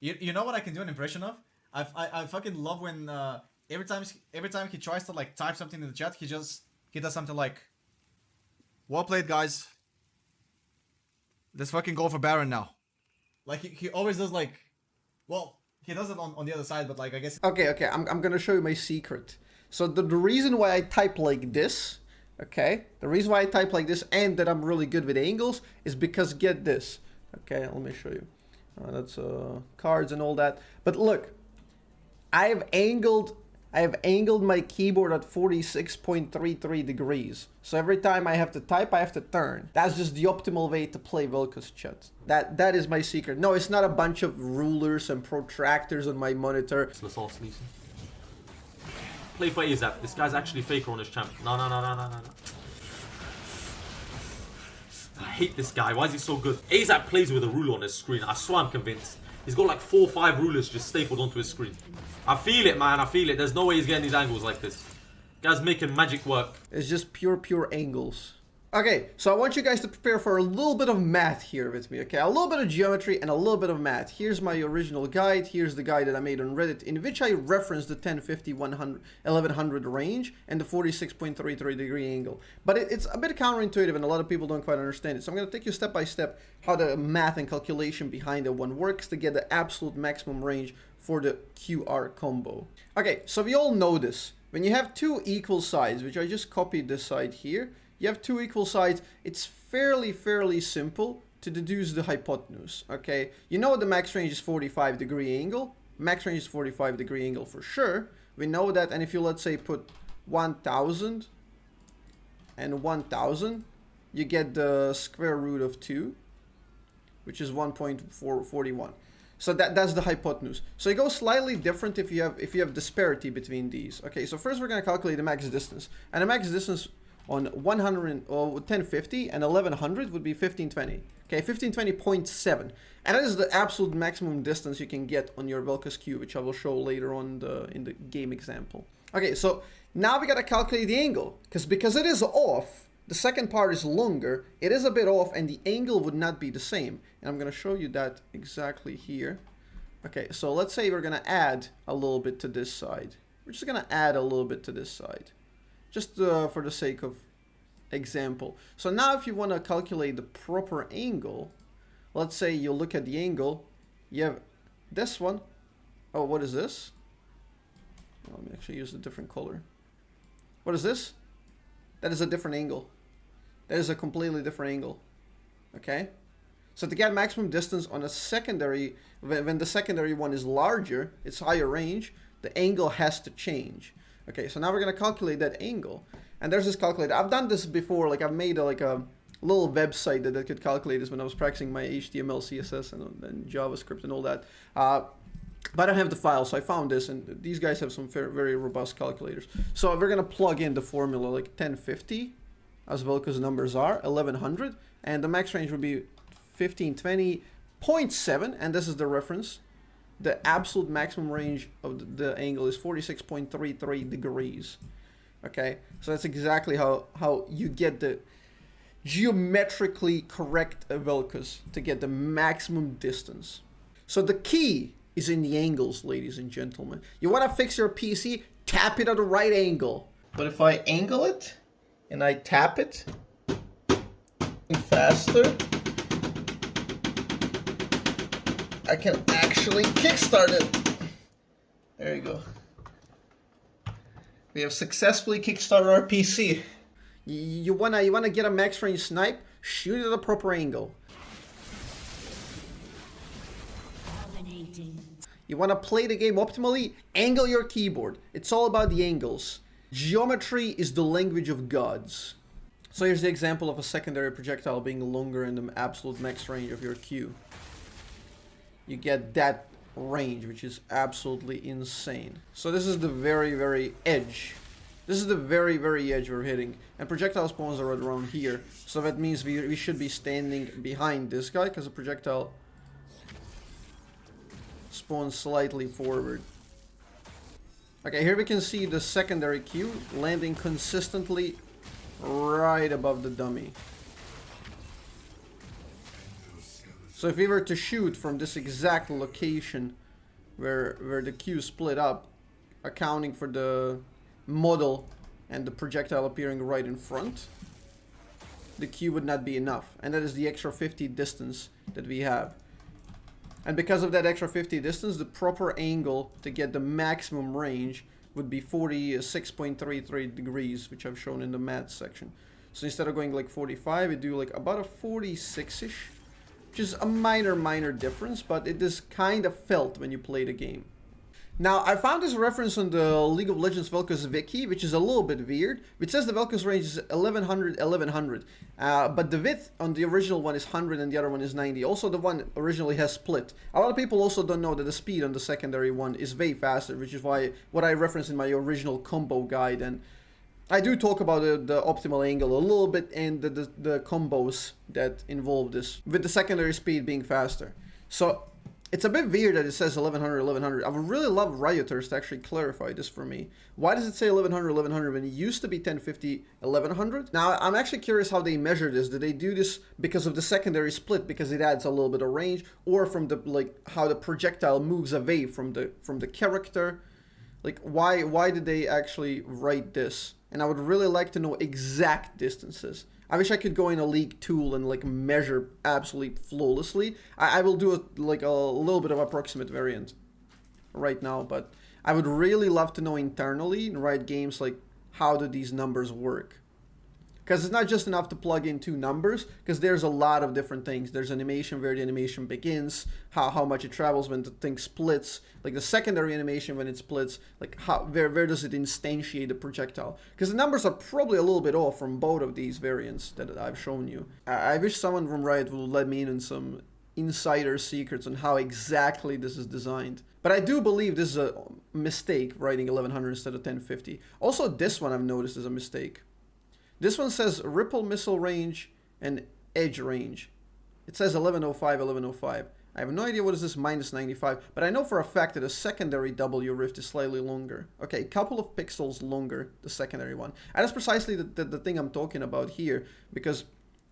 You know what I can do an impression of? I fucking love when every time he tries to like type something in the chat, he does something like, well played guys. Let's fucking go for Baron now. Like he always does like, well, he does it on the other side, but like I guess. Okay, I'm gonna show you my secret. So the reason why I type like this, okay, the reason why I type like this and that I'm really good with angles is because get this. Okay, let me show you. That's cards and all that. But look, I have angled my keyboard at 46.33 degrees. So every time I have to type, I have to turn. That's just the optimal way to play VELKOZ chat. That is my secret. No, it's not a bunch of rulers and protractors on my monitor. Play for Azzapp. This guy's actually faker on his champ. No. I hate this guy. Why is he so good? Azzapp plays with a ruler on his screen. I swear I'm convinced. He's got like 4 or 5 rulers just stapled onto his screen. I feel it, man. I feel it. There's no way he's getting these angles like this. Guy's making magic work. It's just pure angles. Okay, so I want you guys to prepare for a little bit of math here with me, okay? A little bit of geometry and a little bit of math. Here's my original guide. Here's the guide that I made on Reddit, in which I referenced the 1050, 100, 1100 range and the 46.33 degree angle. But it's a bit counterintuitive and a lot of people don't quite understand it. So I'm going to take you step by step how the math and calculation behind the one works to get the absolute maximum range for the QR combo. Okay, so we all know this. When you have two equal sides, which I just copied this side here, you have two equal sides, it's fairly simple to deduce the hypotenuse, okay? You know the max range is 45 degree angle. Max range is 45 degree angle for sure. We know that, and if you, let's say, put 1000 and 1000, you get the square root of 2, which is 1.441. So that's the hypotenuse. So it goes slightly different if you have disparity between these. Okay, so first we're going to calculate the max distance. And the max distance on 1050 and 1100 would be 1520. Okay, 1520.7. And that is the absolute maximum distance you can get on your VELKOZ cube, which I will show later on in the game example. Okay, so now we got to calculate the angle. Because it is off, the second part is longer, it is a bit off, and the angle would not be the same. And I'm going to show you that exactly here. Okay, so let's say we're going to add a little bit to this side. We're just going to add a little bit to this side. Just for the sake of example. So now if you want to calculate the proper angle, let's say you look at the angle, you have this one. Oh, what is this? Let me actually use a different color. What is this? That is a different angle. That is a completely different angle. Okay? So to get maximum distance on a secondary, when the secondary one is larger, it's higher range, the angle has to change. Okay, so now we're going to calculate that angle. And there's this calculator. I've done this before. Like I've made a little website that could calculate this when I was practicing my HTML, CSS, and JavaScript and all that. But I don't have the file, so I found this. And these guys have some very robust calculators. So we're going to plug in the formula like 1050, as well as numbers are, 1100. And the max range would be 1520.7. And this is the reference. The absolute maximum range of the angle is 46.33 degrees. Okay, so that's exactly how you get the geometrically correct VELKOZ to get the maximum distance. So the key is in the angles, ladies and gentlemen. You want to fix your PC, tap it at the right angle. But if I angle it and I tap it faster, I can actually kickstart it. There you go. We have successfully kickstarted our PC. You wanna get a max range snipe? Shoot at a proper angle. You wanna play the game optimally? Angle your keyboard. It's all about the angles. Geometry is the language of gods. So here's the example of a secondary projectile being longer in the absolute max range of your cue. You get that range, which is absolutely insane. So this is the very edge. This is the very edge we're hitting. And projectile spawns are around here. So that means we should be standing behind this guy, because the projectile spawns slightly forward. Okay, here we can see the secondary cue landing consistently right above the dummy. So if we were to shoot from this exact location where the Q split up, accounting for the model and the projectile appearing right in front, the Q would not be enough. And that is the extra 50 distance that we have. And because of that extra 50 distance, the proper angle to get the maximum range would be 46.33 degrees, which I've shown in the math section. So instead of going like 45, we do like about a 46-ish, which is a minor difference, but it is kind of felt when you play the game. Now, I found this reference on the League of Legends VELKOZ wiki, which is a little bit weird. It says the VELKOZ range is 1100, but the width on the original one is 100 and the other one is 90. Also, the one originally has split. A lot of people also don't know that the speed on the secondary one is way faster, which is why what I referenced in my original combo guide. And I do talk about the optimal angle a little bit and the combos that involve this, with the secondary speed being faster. So it's a bit weird that it says 1100. I would really love Rioters to actually clarify this for me. Why does it say 1100 when it used to be 1050, 1100? Now, I'm actually curious how they measure this. Do they do this because of the secondary split, because it adds a little bit of range, or from the how the projectile moves away from the character? Like, why did they actually write this? And I would really like to know exact distances. I wish I could go in a League tool and like measure absolutely flawlessly. I will do a little bit of approximate variant right now, but I would really love to know internally in Riot Games, like, how do these numbers work? Because it's not just enough to plug in two numbers, because there's a lot of different things. There's animation, where the animation begins, how much it travels when the thing splits, like the secondary animation when it splits, like where does it instantiate the projectile? Because the numbers are probably a little bit off from both of these variants that I've shown you. I wish someone from Riot would let me in on some insider secrets on how exactly this is designed. But I do believe this is a mistake, writing 1100 instead of 1050. Also, this one I've noticed is a mistake. This one says ripple missile range and edge range. It says 1105. I have no idea what is this minus 95, but I know for a fact that a secondary W rift is slightly longer. Okay, a couple of pixels longer, the secondary one. And that's precisely the thing I'm talking about here, because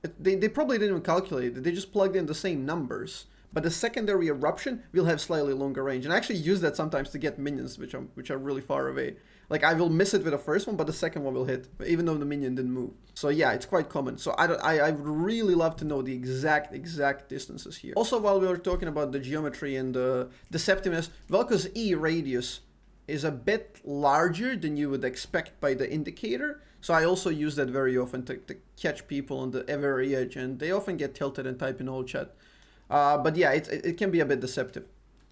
they probably didn't even calculate it. They just plugged in the same numbers. But the secondary eruption will have slightly longer range. And I actually use that sometimes to get minions, which are really far away. Like, I will miss it with the first one, but the second one will hit, even though the minion didn't move. So yeah, it's quite common. So I would really love to know the exact distances here. Also, while we were talking about the geometry and the deceptiveness, VELKOZ E radius is a bit larger than you would expect by the indicator. So I also use that very often to catch people on the very edge, and they often get tilted and type in all chat. But yeah, it can be a bit deceptive.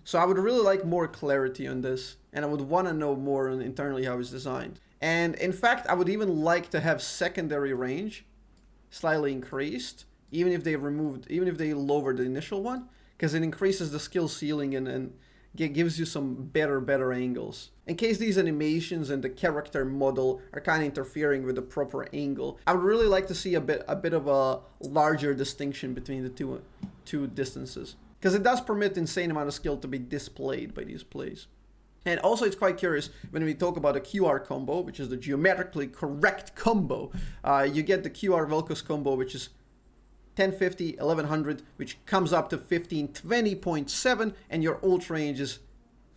So I would really like more clarity on this, and I would want to know more on internally how it's designed. And in fact, I would even like to have secondary range slightly increased, even if they lowered the initial one, because it increases the skill ceiling and gives you some better angles. In case these animations and the character model are kind of interfering with the proper angle, I would really like to see a bit of a larger distinction between the two distances, because it does permit insane amount of skill to be displayed by these plays. And also, it's quite curious when we talk about a QR combo, which is the geometrically correct combo. You get the QR VELKOZ combo, which is 1050, 1100, which comes up to 1520.7, and your ult range is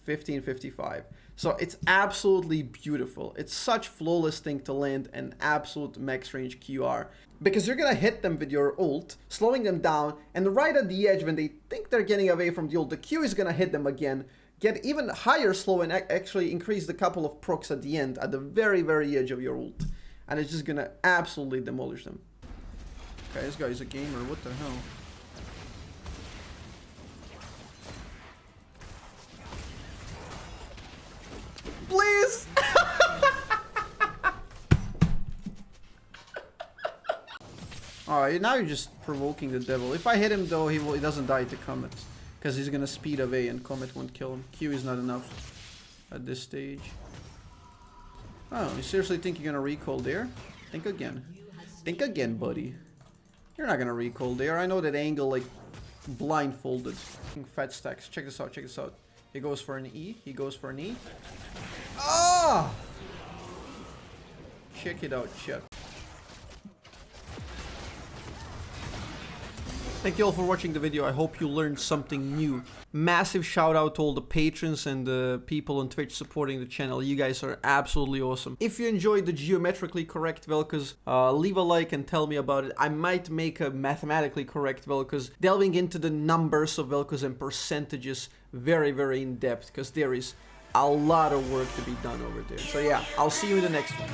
1555. So it's absolutely beautiful. It's such flawless thing to land an absolute max range QR, because you're gonna hit them with your ult, slowing them down, and right at the edge when they think they're getting away from the ult, the Q is gonna hit them again, get even higher slow, and actually increase the couple of procs at the end, at the very edge of your ult, and it's just gonna absolutely demolish them. Okay, this guy's a gamer, what the hell? Please! Alright, now you're just provoking the devil. If I hit him though, he doesn't die to Comet, because he's gonna speed away and Comet won't kill him. Q is not enough at this stage. Oh, you seriously think you're gonna recall there? Think again. Think again, buddy. You're not gonna recall there. I know that angle, like, blindfolded. Fat stacks. Check this out. He goes for an E. Ah! Check it out, chat. Thank you all for watching the video. I hope you learned something new. Massive shout out to all the patrons and the people on Twitch supporting the channel. You guys are absolutely awesome. If you enjoyed the geometrically correct Vel'Koz, leave a like and tell me about it. I might make a mathematically correct Vel'Koz, delving into the numbers of Vel'Koz and percentages very, very in depth, because there is a lot of work to be done over there. So yeah, I'll see you in the next one.